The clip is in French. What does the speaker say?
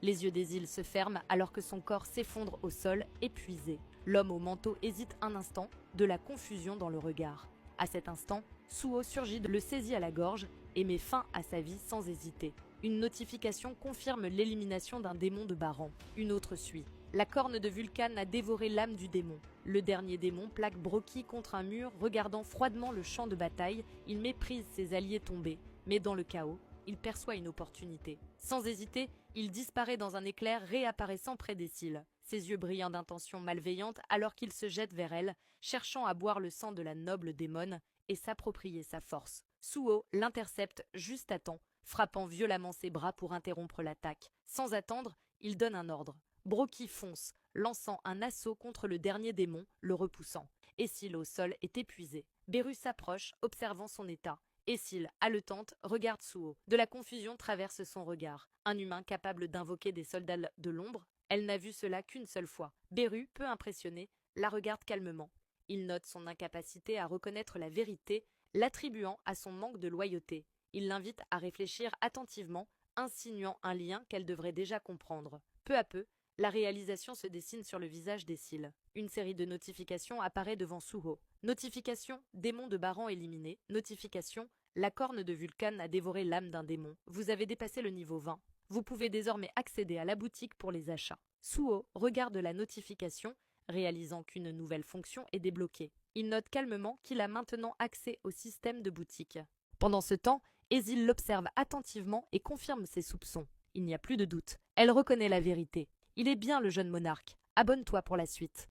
Les yeux d'Ésil se ferment alors que son corps s'effondre au sol, épuisé. L'homme au manteau hésite un instant, de la confusion dans le regard. À cet instant, Suo surgit, le saisit à la gorge et met fin à sa vie sans hésiter. Une notification confirme l'élimination d'un démon de Baran. Une autre suit. La corne de Vulcane a dévoré l'âme du démon. Le dernier démon plaque Brocchi contre un mur, regardant froidement le champ de bataille. Il méprise ses alliés tombés, mais dans le chaos, il perçoit une opportunité. Sans hésiter, il disparaît dans un éclair, réapparaissant près d'Essil, ses yeux brillant d'intentions malveillantes alors qu'il se jette vers elle, cherchant à boire le sang de la noble démone et s'approprier sa force. Suo l'intercepte juste à temps, frappant violemment ses bras pour interrompre l'attaque. Sans attendre, il donne un ordre. Brocchi fonce, lançant un assaut contre le dernier démon, le repoussant. Essil au sol est épuisé. Beru s'approche, observant son état. Essil, haletante, regarde Suo. De la confusion traverse son regard. Un humain capable d'invoquer des soldats de l'ombre? Elle n'a vu cela qu'une seule fois. Beru, peu impressionné, la regarde calmement. Il note son incapacité à reconnaître la vérité, l'attribuant à son manque de loyauté. Il l'invite à réfléchir attentivement, insinuant un lien qu'elle devrait déjà comprendre. Peu à peu, la réalisation se dessine sur le visage d'Essil. Une série de notifications apparaît devant Suho. Notification, démon de Baran éliminé. Notification, la corne de Vulcane a dévoré l'âme d'un démon. Vous avez dépassé le niveau 20. Vous pouvez désormais accéder à la boutique pour les achats. Suho regarde la notification, réalisant qu'une nouvelle fonction est débloquée. Il note calmement qu'il a maintenant accès au système de boutique. Pendant ce temps, Ésil l'observe attentivement et confirme ses soupçons. Il n'y a plus de doute. Elle reconnaît la vérité. Il est bien le jeune monarque. Abonne-toi pour la suite.